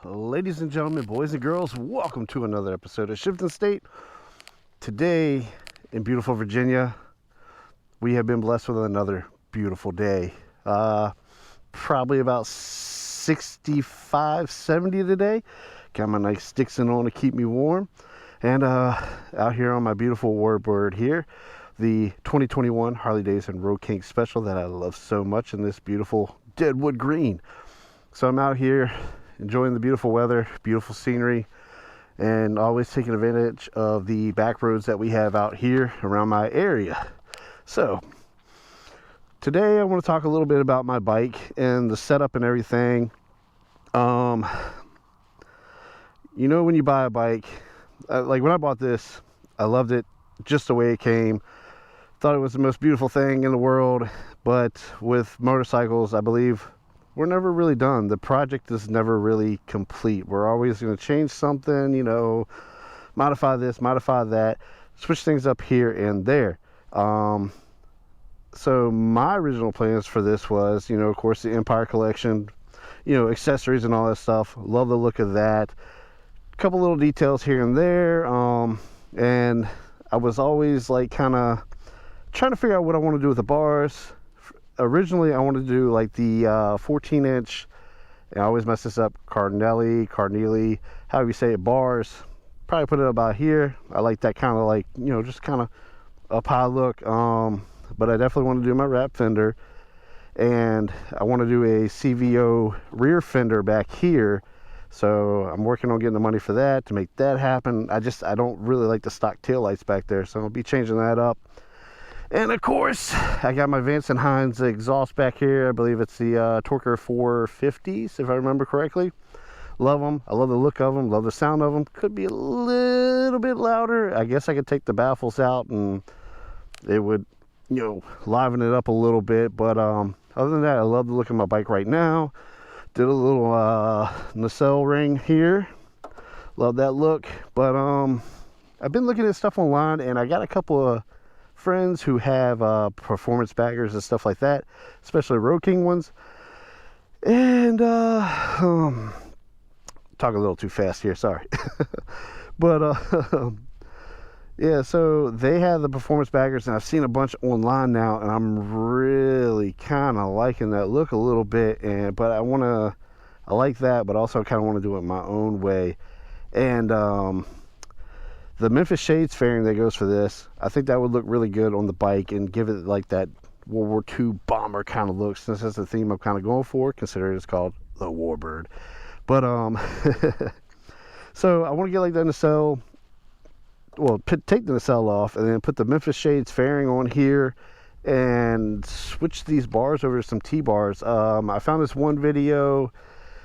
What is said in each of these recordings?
Ladies and gentlemen, boys and girls, welcome to another episode of Shifting State. Today in beautiful Virginia, we have been blessed with another beautiful day. Probably about 65, 70 today. Got my nice Dixon on to keep me warm. And out here on my beautiful WARBIRD here, the 2021 Harley Davidson Road King Special that I love so much in this beautiful Deadwood green. So I'm out here enjoying the beautiful weather, beautiful scenery, and always taking advantage of the back roads that we have out here around my area. So today I want to talk a little bit about my bike and the setup and everything. You know, when you buy a bike, like when I bought this, I loved it just the way it came. Thought it was the most beautiful thing in the world. But with motorcycles, I believe we're never really done. The project is never really complete. We're always going to change something, you know, modify this, modify that, switch things up here and there. So my original plans for this was, you know, of course, the Empire collection, you know, accessories and all that stuff. Love the look of that. A couple little details here and there. And I was always like kind of trying to figure out what I want to do with the bars. Originally, I wanted to do like the 14-inch, and I always mess this up, Carnelli, however you say it, bars. Probably put it about here. I like that kind of like, you know, just kind of up high look. But I definitely want to do my wrap fender, and I want to do a CVO rear fender back here. So I'm working on getting the money for that to make that happen. I don't really like the stock taillights back there, so I'll be changing that up. And of course, I got my Vance & Hines exhaust back here. I believe it's the Torker 450s, if I remember correctly. Love them. I love the look of them. Love the sound of them. Could be a little bit louder. I guess I could take the baffles out and it would, you know, liven it up a little bit. But other than that, I love the look of my bike right now. Did a little nacelle ring here. Love that look. But I've been looking at stuff online, and I got a couple of friends who have performance baggers and stuff like that, especially Road King ones. And talk a little too fast here, sorry. But yeah, so they have the performance baggers, and I've seen a bunch online now, and I'm really kind of liking that look a little bit. But I like that, but also kind of want to do it my own way. And the Memphis shades fairing that goes for this, I think that would look really good on the bike and give it like that World War II bomber kind of look, since that's the theme I'm kind of going for, considering it's called the WARBIRD. But so I want to get like that nacelle, well, take the nacelle off and then put the Memphis shades fairing on here and switch these bars over to some T-bars. I found this one video.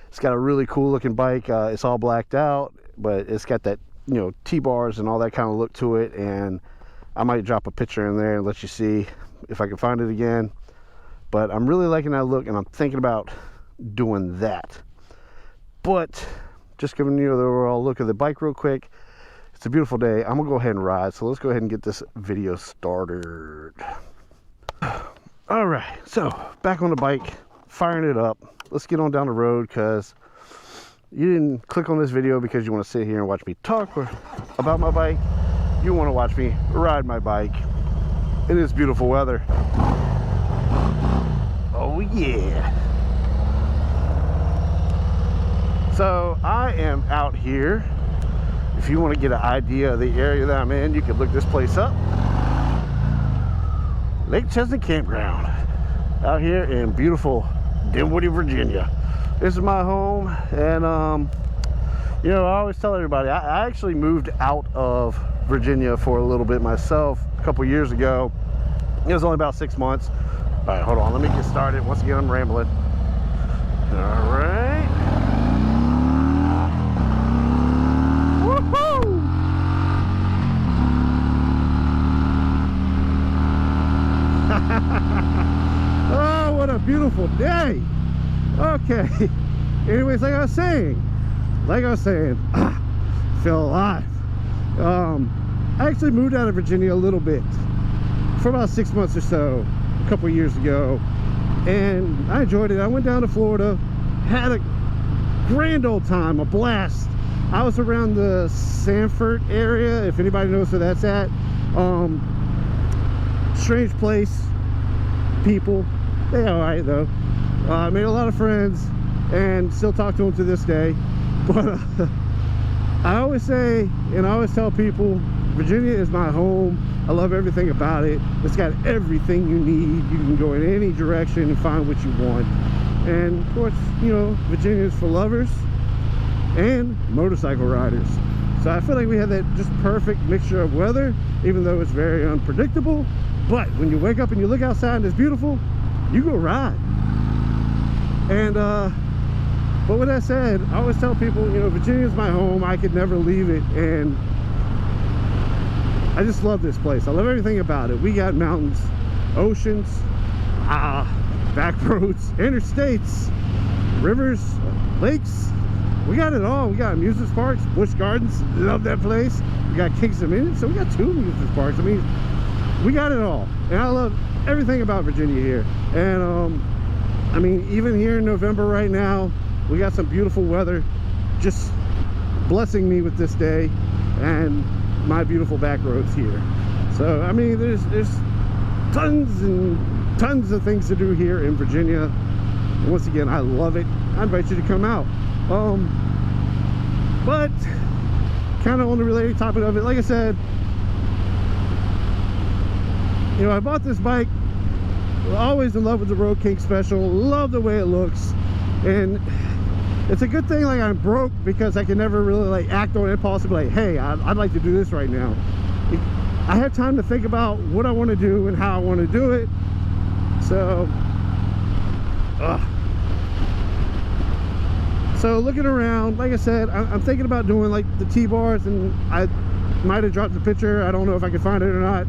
It's got a really cool looking bike. It's all blacked out, but it's got that, you know, T-bars and all that kind of look to it, and I might drop a picture in there and let you see if I can find it again. But I'm really liking that look, and I'm thinking about doing that. But just giving you the overall look of the bike real quick. It's a beautiful day. I'm gonna go ahead and ride, so let's go ahead and get this video started. All right, so back on the bike, firing it up. Let's get on down the road, because you didn't click on this video because you want to sit here and watch me talk about my bike. You want to watch me ride my bike in this beautiful weather. Oh yeah. So I am out here. If you want to get an idea of the area that I'm in, you can look this place up. Lake Chesney Campground out here in beautiful Dinwiddie, Virginia. This is my home, and you know, I always tell everybody I actually moved out of Virginia for a little bit myself a couple years ago. It was only about 6 months. All right, hold on, let me get started. Once again, I'm rambling. All right. Woohoo! Oh, what a beautiful day. Okay, anyways, like I was saying, feel alive. I actually moved out of Virginia a little bit for about 6 months or so, a couple years ago, and I enjoyed it. I went down to Florida, had a grand old time, a blast. I was around the Sanford area, if anybody knows where that's at. Strange place, people, they all right though. I made a lot of friends and still talk to them to this day. But I always say, and I always tell people, Virginia is my home. I love everything about it. It's got everything you need. You can go in any direction and find what you want. And of course, you know, Virginia is for lovers and motorcycle riders. So I feel like we have that just perfect mixture of weather, even though it's very unpredictable. But when you wake up and you look outside and it's beautiful, you go ride. And but with that said, I always tell people, you know, Virginia is my home. I could never leave it. And I just love this place. I love everything about it. We got mountains, oceans, back roads, interstates, rivers, lakes. We got it all. We got amusement parks, Busch Gardens, love that place. We got Kings Dominion, so we got 2 amusement parks. I mean, we got it all. And I love everything about Virginia here. And I mean, even here in November right now, we got some beautiful weather just blessing me with this day and my beautiful back roads here. So I mean, there's tons and tons of things to do here in Virginia. And once again, I love it. I invite you to come out. But kind of on the related topic of it, like I said, you know, I bought this bike, always in love with the Road King Special, love the way it looks. And it's a good thing like I'm broke, because I can never really like act on impulse and be like, hey, I'd like to do this right now. I have time to think about what I want to do and how I want to do it. So so looking around, like I said, I'm thinking about doing like the T-bars, and I might have dropped the picture. I don't know if I can find it or not,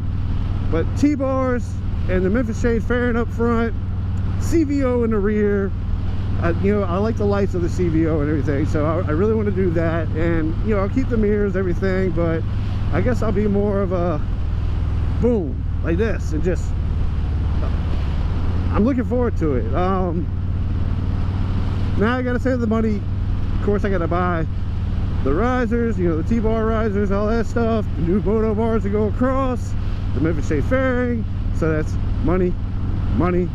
but T-bars and the Memphis shade fairing up front, CVO in the rear. You know, I like the lights of the CVO and everything, so I really want to do that. And you know, I'll keep the mirrors, everything, but I guess I'll be more of a boom like this, and just I'm looking forward to it. Now I gotta save the money. Of course, I gotta buy the risers, you know, the T-bar risers, all that stuff, the new moto bars to go across, the Memphis shade fairing. So that's money, and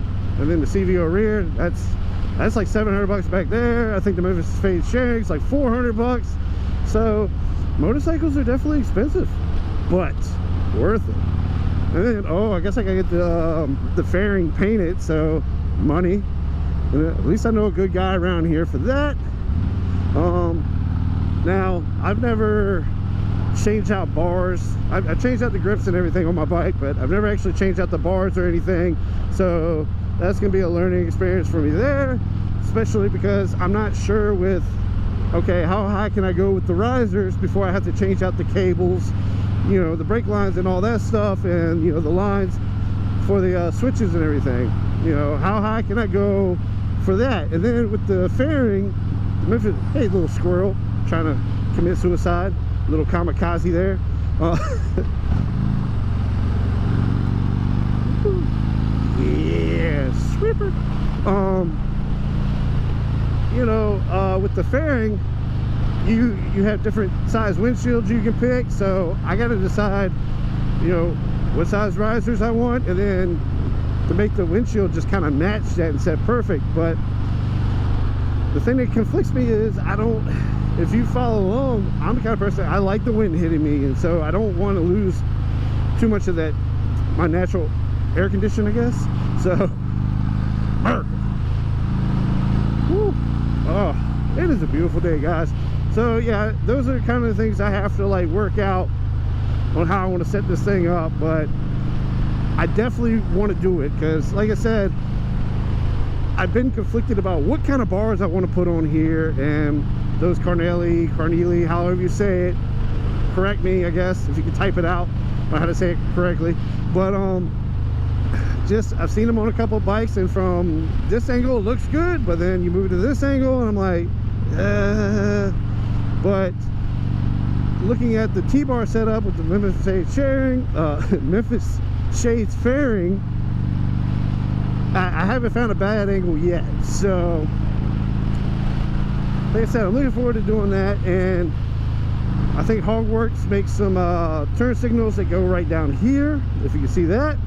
then the CVO rear. That's like $700 back there. I think the Memphis shade sharing is like $400. So motorcycles are definitely expensive, but worth it. And then, oh, I guess I gotta get the fairing painted, so money. And at least I know a good guy around here for that. Now I've never changed out bars. I've changed out the grips and everything on my bike, but I've never actually changed out the bars or anything. So that's gonna be a learning experience for me there, especially because I'm not sure with, okay, how high can I go with the risers before I have to change out the cables, you know, the brake lines and all that stuff, and you know, the lines for the switches and everything. You know, how high can I go for that? And then with the fairing, Memphis, hey, little squirrel trying to commit suicide, little kamikaze there. Yeah, sweeper. You know, with the fairing, you have different size windshields you can pick. So I got to decide, you know, what size risers I want, and then to make the windshield just kind of match that and set perfect. But the thing that conflicts me is, if you follow along, I'm the kind of person, I like the wind hitting me, and so I don't want to lose too much of that, my natural air condition, I guess. So oh, it is a beautiful day, guys. So yeah, those are kind of the things I have to like work out on how I want to set this thing up. But I definitely want to do it, because like I said, I've been conflicted about what kind of bars I want to put on here, and those Carnelli, however you say it, correct me, I guess, if you can type it out on how to say it correctly. But just, I've seen them on a couple of bikes, and from this angle it looks good, but then you move to this angle and I'm like, but looking at the T-bar setup with the Memphis shade sharing, Memphis shades fairing, I haven't found a bad angle yet. So like I said, I'm looking forward to doing that. And I think Hogworks makes some turn signals that go right down here, if you can see that.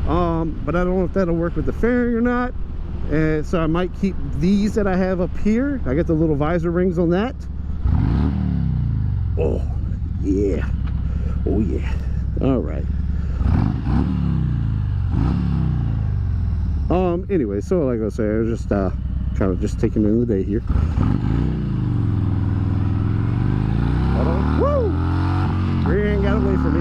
But I don't know if that'll work with the fairing or not. And so I might keep these that I have up here. I got the little visor rings on that. Oh yeah, oh yeah. All right. Anyway, so like I was saying, I was just kind of just taking in the day here. Woo! Rear end got away from me.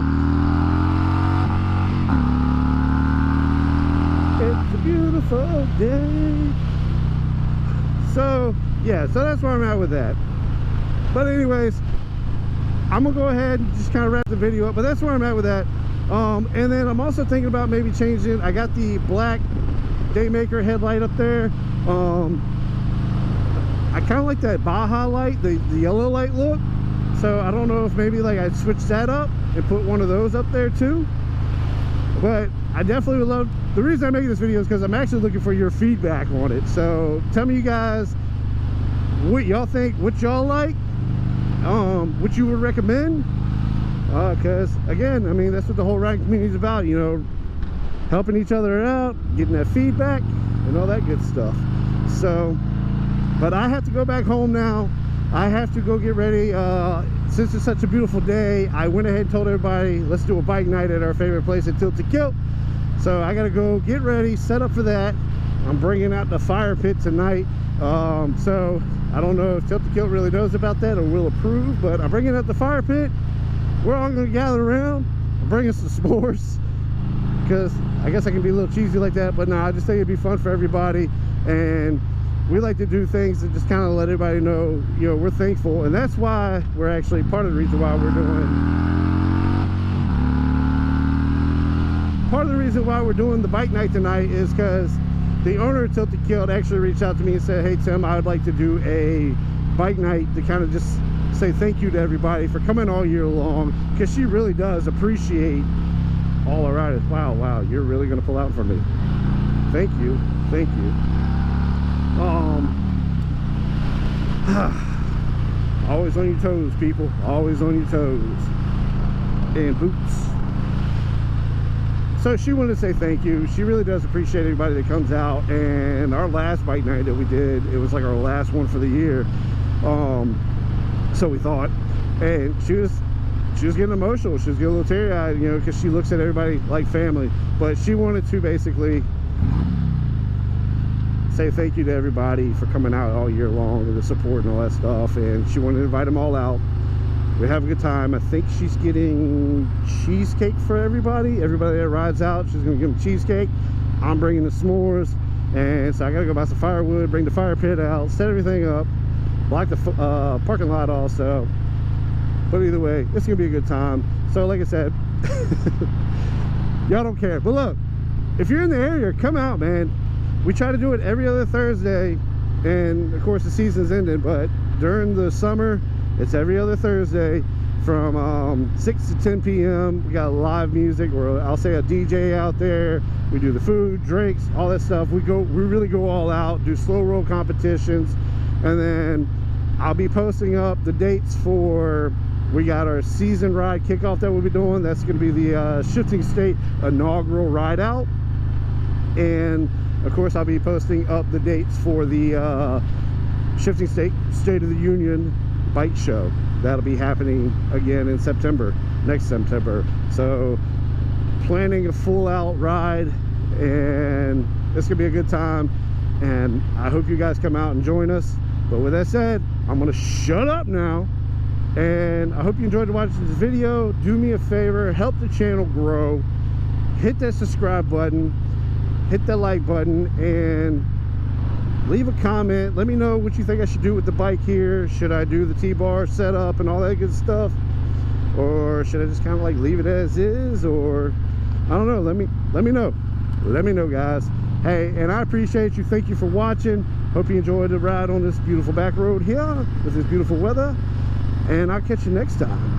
It's a beautiful day. So yeah, so that's where I'm at with that. But anyways, I'm gonna go ahead and just kind of wrap the video up. But that's where I'm at with that. And then I'm also thinking about maybe changing. I got the black Daymaker headlight up there. I kind of like that Baja light, the yellow light look. So I don't know if maybe like I'd switch that up and put one of those up there too. But I definitely would love, the reason I'm making this video is because I'm actually looking for your feedback on it. So tell me, you guys, what y'all think, what y'all like, what you would recommend. Because again, I mean, that's what the whole riding community is about, you know, helping each other out, getting that feedback and all that good stuff. So, but I have to go back home now. I have to go get ready. Since it's such a beautiful day, I went ahead and told everybody, let's do a bike night at our favorite place at Tilt to Kilt. So I gotta go get ready, set up for that. I'm bringing out the fire pit tonight. So I don't know if Tilt to Kilt really knows about that or will approve, but I'm bringing out the fire pit. We're all gonna gather around. I'm bringing some s'mores, because I guess I can be a little cheesy like that, but no, I just think it'd be fun for everybody. And we like to do things that just kind of let everybody know, you know, we're thankful. And that's why we're actually, part of the reason why we're doing the bike night tonight is because the owner of Tilt to Kilt actually reached out to me and said, hey Tim, I would like to do a bike night to kind of just say thank you to everybody for coming all year long, because she really does appreciate all our riders. Wow, you're really gonna pull out for me. Thank you. Always on your toes, people. Always on your toes. And boots. So she wanted to say thank you. She really does appreciate everybody that comes out. And our last bike night that we did, it was like our last one for the year. So we thought, and she was getting emotional. She was getting a little teary-eyed, you know, because she looks at everybody like family. But she wanted to basically say thank you to everybody for coming out all year long and the support and all that stuff. And she wanted to invite them all out. We have a good time. I think she's getting cheesecake for everybody that rides out. She's gonna give them cheesecake. I'm bringing the s'mores, and so I gotta go buy some firewood, bring the fire pit out, set everything up, block the parking lot also. But either way, it's gonna be a good time. So like I said, y'all don't care, but look, if you're in the area, come out, man. We try to do it every other Thursday, and of course the season's ended, but during the summer it's every other Thursday from 6 to 10 p.m. We got live music, or I'll say a DJ out there. We do the food, drinks, all that stuff. We really go all out, do slow roll competitions. And then I'll be posting up the dates for, we got our season ride kickoff that we'll be doing. That's going to be the Shifting State inaugural ride out. And of course I'll be posting up the dates for the Shifting State State of the Union bike show. That'll be happening again in September, next September. So planning a full out ride, and it's gonna be a good time, and I hope you guys come out and join us. But with that said, I'm gonna shut up now, and I hope you enjoyed watching this video. Do me a favor, help the channel grow, hit that subscribe button, hit that like button, and leave a comment. Let me know what you think I should do with the bike here. Should I do the T-bar setup and all that good stuff, or should I just kind of like leave it as is, or I don't know. Let me know, guys. Hey, and I appreciate you. Thank you for watching. Hope you enjoyed the ride on this beautiful back road here with this beautiful weather, and I'll catch you next time.